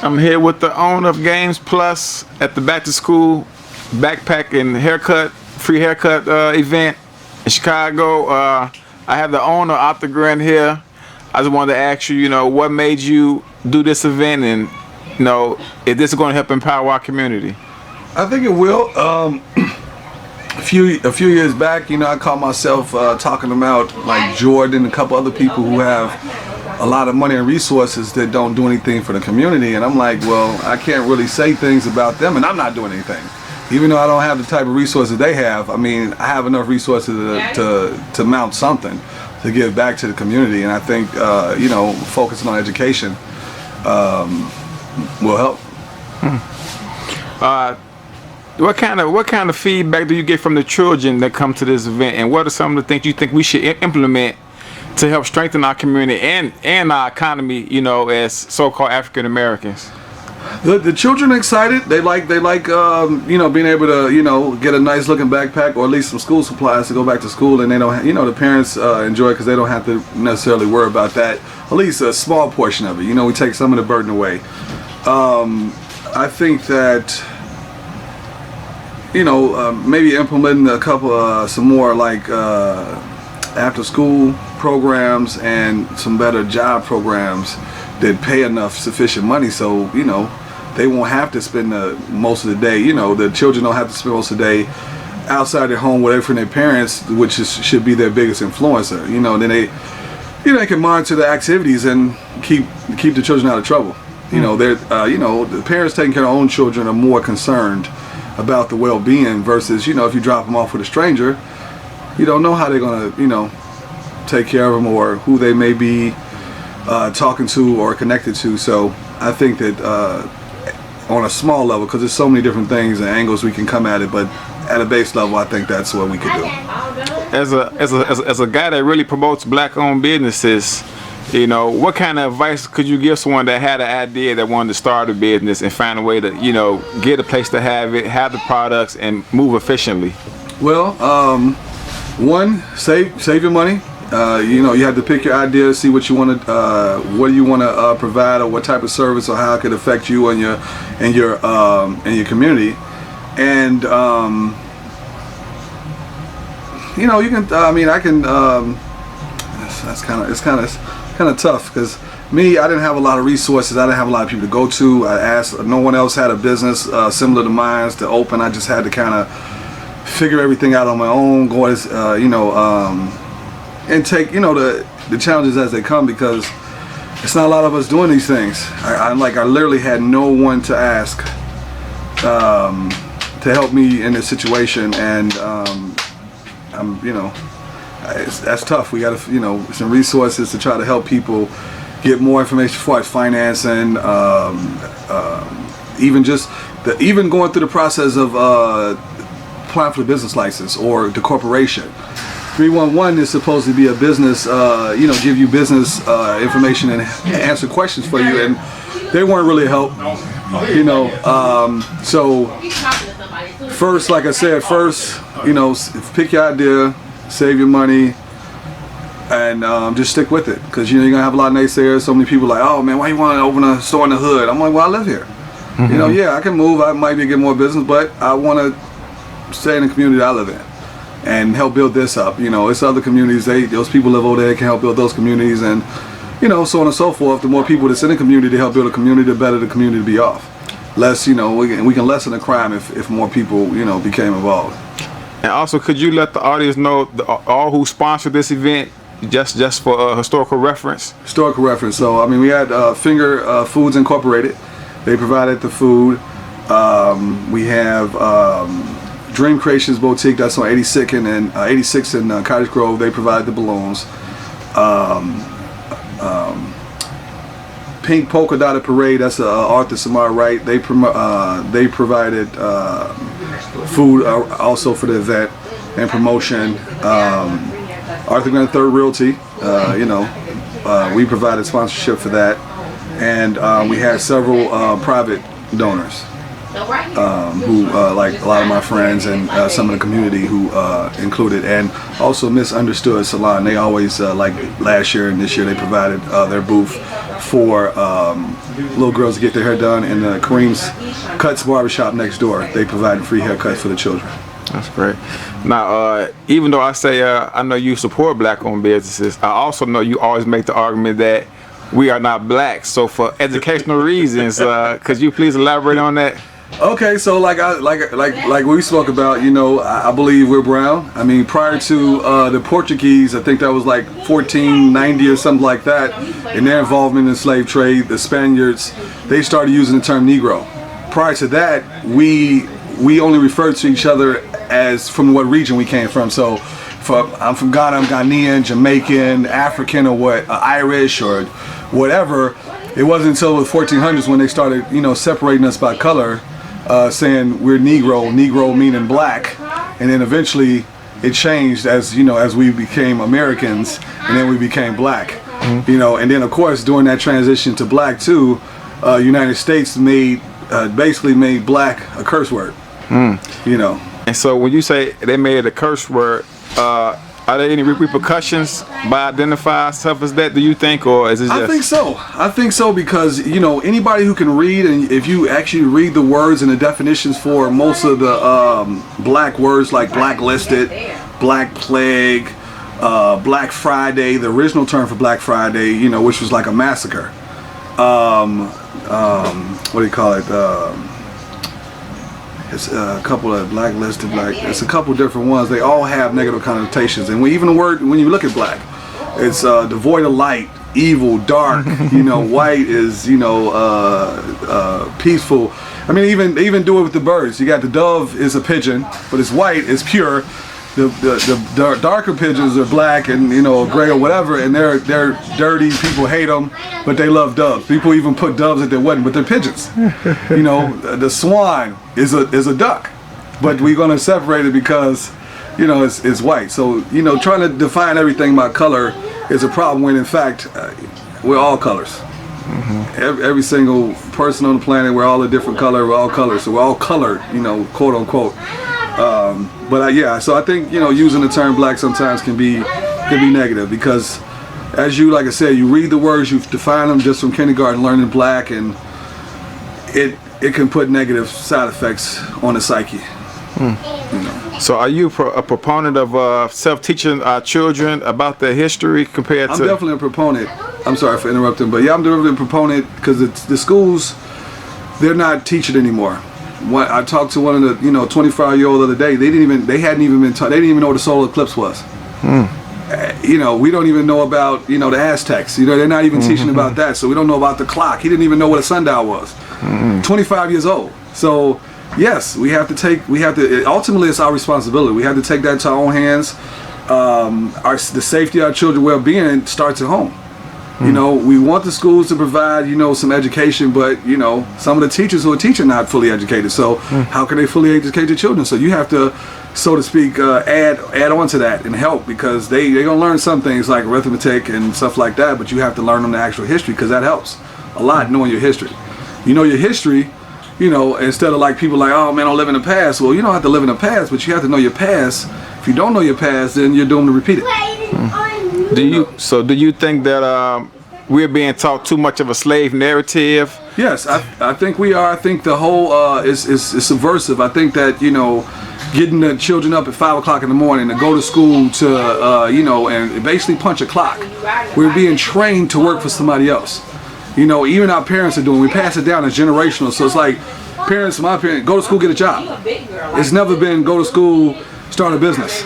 I'm here with the owner of Gameplus at the back to school backpack and free haircut event in Chicago. I have the owner Arthur Grant here. I just wanted to ask you, what made you do this event, and is this going to help empower our community? I think it will. A few years back, I caught myself talking about like Jordan and a couple other people who have a lot of money and resources that don't do anything for the community, and I'm like, well, I can't really say things about them, and I'm not doing anything. Even though I don't have the type of resources they have, I I have enough resources to mount something to give back to the community, and I think focusing on education will help. What kind of feedback do you get from the children that come to this event, and what are some of the things you think we should implement to help strengthen our community and our economy, as so-called African Americans? The children are excited. They like being able to get a nice looking backpack, or at least some school supplies to go back to school, and they don't the parents enjoy it because they don't have to necessarily worry about that. At least a small portion of it. We take some of the burden away. I think that maybe implementing a couple some more like after school programs and some better job programs that pay enough sufficient money so they won't have to spend most of the day, the children don't have to spend most of the day outside their home away from their parents, which should be their biggest influencer. Then they can monitor the activities and keep the children out of trouble. They're the parents taking care of their own children are more concerned about the well-being versus if you drop them off with a stranger, you don't know how they're gonna take care of them or who they may be talking to or connected to. So I think that on a small level, because there's so many different things and angles we can come at it, but at a base level, I think that's what we could do. As a guy that really promotes black-owned businesses, what kind of advice could you give someone that had an idea that wanted to start a business and find a way to get a place to have it, have the products, and move efficiently? Well, one, save your money. You have to pick your idea, see what you want to, what do you want to provide, or what type of service, or how it could affect you and your community. And you can. I can. It's kind of tough because I didn't have a lot of resources. I didn't have a lot of people to go to. I asked. No one else had a business similar to mine to open. I just had to kind of figure everything out on my own. Go as and take the challenges as they come, because it's not a lot of us doing these things. I literally had no one to ask to help me in this situation, and that's tough. We got to some resources to try to help people get more information as far as financing, even going through the process of applying for the business license or the corporation. 311 is supposed to be a business, give you business information and answer questions for you, and they weren't really help, So first, like I said, pick your idea, save your money, and just stick with it, because you're gonna have a lot of naysayers. So many people like, oh man, why you want to open a store in the hood? I'm like, well, I live here. Mm-hmm. Yeah, I can move. I might be get more business, but I want to stay in the community I live in and help build this up. It's other communities. Those people live over there, can help build those communities, and so on and so forth. The more people that's in the community to help build a community, the better the community be off. Less, we can lessen the crime if more people, became involved. And also, could you let the audience know all who sponsored this event, just for historical reference? Historical reference. So we had Finger Foods Incorporated. They provided the food. We have Dream Creations Boutique, that's on 86 in Cottage Grove. They provide the balloons. Pink Polka Dotted Parade, that's Arthur Samar Wright. They provided food also for the event and promotion. Arthur Grant Third Realty, we provided sponsorship for that, and we had several private donors. Who like a lot of my friends and some of the community who included, and also Misunderstood Salon. They always like last year and this year they provided their booth for little girls to get their hair done, and Kareem's Cuts Barbershop next door, they provide free haircuts for the children. That's great. Now, even though I say I know you support black-owned businesses, I also know you always make the argument that we are not black. So for educational reasons, could you please elaborate on that? Okay, so like we spoke about, you know, I believe we're brown. I mean, prior to the Portuguese, I think that was like 1490 or something like that, in their involvement in the slave trade, the Spaniards, they started using the term Negro. Prior to that, we only referred to each other as from what region we came from. So I'm from Ghana, I'm Ghanaian, Jamaican, African, or what, Irish or whatever. It wasn't until the 1400s when they started, you know, separating us by color, saying we're Negro meaning black, and then eventually it changed as, you know, as we became Americans, and then we became black. You know, and then of course during that transition to black too, United States basically made black a curse word. You know. And so when you say they made a curse word, are there any repercussions by identifying stuff as that, do you think, or is it just... I think so because, you know, anybody who can read, and if you actually read the words and the definitions for most of the black words like blacklisted, Black Plague, Black Friday, the original term for Black Friday, you know, which was like a massacre. What do you call it? It's a couple of blacklisted, it's a couple different ones. They all have negative connotations. And even the word, when you look at black, it's devoid of light, evil, dark, you know, white is, you know, peaceful. I mean, they even do it with the birds. You got the dove is a pigeon, but it's white, it's pure. The darker pigeons are black and, you know, gray or whatever, and they're dirty. People hate them, but they love doves. People even put doves at their wedding, but they're pigeons. You know, the swan is a duck, but we're gonna separate it because, you know, it's white. So, you know, trying to define everything by color is a problem when in fact we're all colors. Every single person on the planet, we're all a different color. We're all colors, so we're all colored, you know, quote unquote. But yeah, so I think, you know, using the term black sometimes can be negative because, as you, like I said, you read the words, you define them just from kindergarten, learning black, and it can put negative side effects on the psyche. You know. So are you a proponent of self-teaching our children about their history compared to... I'm definitely a proponent. I'm sorry for interrupting, but yeah, I'm definitely a proponent because the schools, they're not teaching anymore. I talked to one of the, you know, 25-year-old the other day. They didn't even know what a solar eclipse was. You know, we don't even know about, you know, the Aztecs. You know, they're not even teaching about that. So we don't know about the clock. He didn't even know what a sundial was. 25 years old. So yes, ultimately it's our responsibility. We have to take that to our own hands. The safety of our children's well-being starts at home. You know, we want the schools to provide, you know, some education, but, you know, some of the teachers who are teaching not fully educated. So how can they fully educate the children? So you have to, so to speak, add on to that and help, because they're going to learn some things like arithmetic and stuff like that, but you have to learn them the actual history, because that helps a lot, knowing your history. You know your history, you know, instead of like people like, oh man, I'll live in the past. Well, you don't have to live in the past, but you have to know your past. If you don't know your past, then you're doomed to repeat it. Do you think that we're being taught too much of a slave narrative? Yes, I think we are. I think the whole is subversive. I think that, you know, getting the children up at 5 o'clock in the morning to go to school to you know, and basically punch a clock. We're being trained to work for somebody else. You know, even our parents are doing. We pass it down as generational. So it's like my parents, go to school, get a job. It's never been go to school, start a business,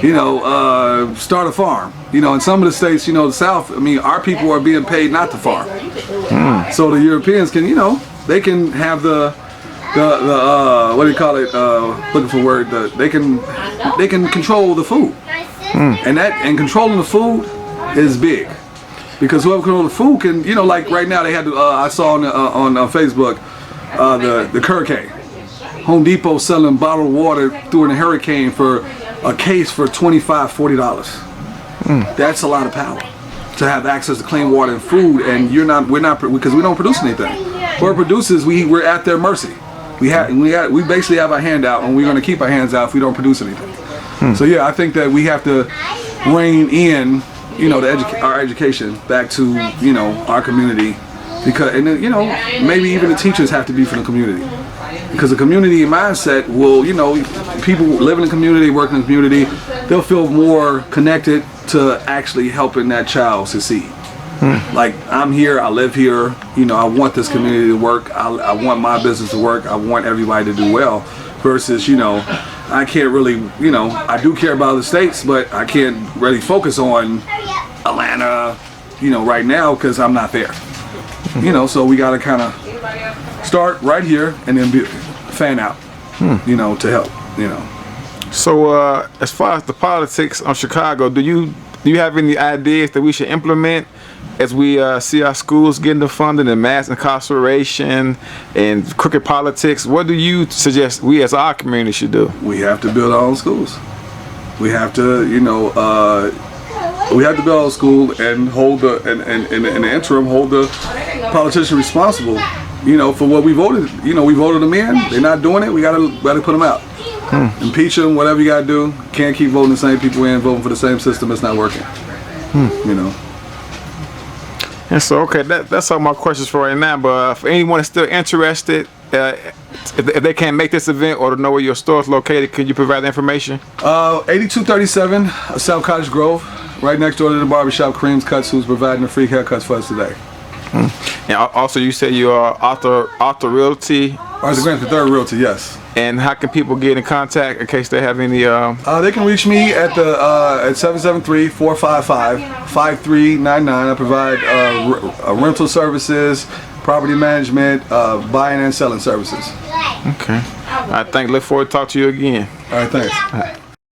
you know, start a farm. You know, in some of the states, you know, the South, I mean, our people are being paid not to farm. So the Europeans can, you know, they can have the what do you call it, looking for a word, they can control the food. And controlling the food is big. Because whoever controls the food can, you know, like right now they had I saw on Facebook, the hurricane. Home Depot selling bottled water during a hurricane for a case for $25, $40. That's a lot of power to have access to clean water and food, and we're not because we don't produce anything. Whoever produces, we're at their mercy. We basically have our hand out, and we're going to keep our hands out if we don't produce anything. So yeah, I think that we have to rein in you know, our education back to, you know, our community, because, and then, you know, maybe even the teachers have to be from the community, because the community mindset will, you know, people live in the community, work in the community, they'll feel more connected to actually helping that child succeed. Like, I'm here, I live here, you know, I want this community to work, I want my business to work, I want everybody to do well, versus, you know, I can't really, you know, I do care about the states, but I can't really focus on Atlanta, you know, right now, because I'm not there. You know, so we got to kind of start right here and then fan out, you know, to help, you know. So as far as the politics on Chicago, do you have any ideas that we should implement as we see our schools getting the funding and mass incarceration and crooked politics? What do you suggest we as our community should do? We have to build our own schools. We have to, you know, we have to build our own school and hold the, and in the interim, hold the politician responsible, you know, for what we voted. You know, we voted them in. They're not doing it. We gotta put them out. Impeach them, whatever you gotta do. Can't keep voting the same people in, voting for the same system. It's not working. You know. And so, okay, that's all my questions for right now. But for anyone that's still interested, if they can't make this event or to know where your store is located, can you provide the information? 8237 South Cottage Grove, right next door to the barbershop Creams Cuts, who's providing the free haircuts for us today. And also, you said you are Arthur Realty. Arthur Grant, the third realty, yes. And how can people get in contact in case they have any? They can reach me at the at 773-455-5399. I provide rental services, property management, buying and selling services. Okay. I look forward to talking to you again. All right, thanks.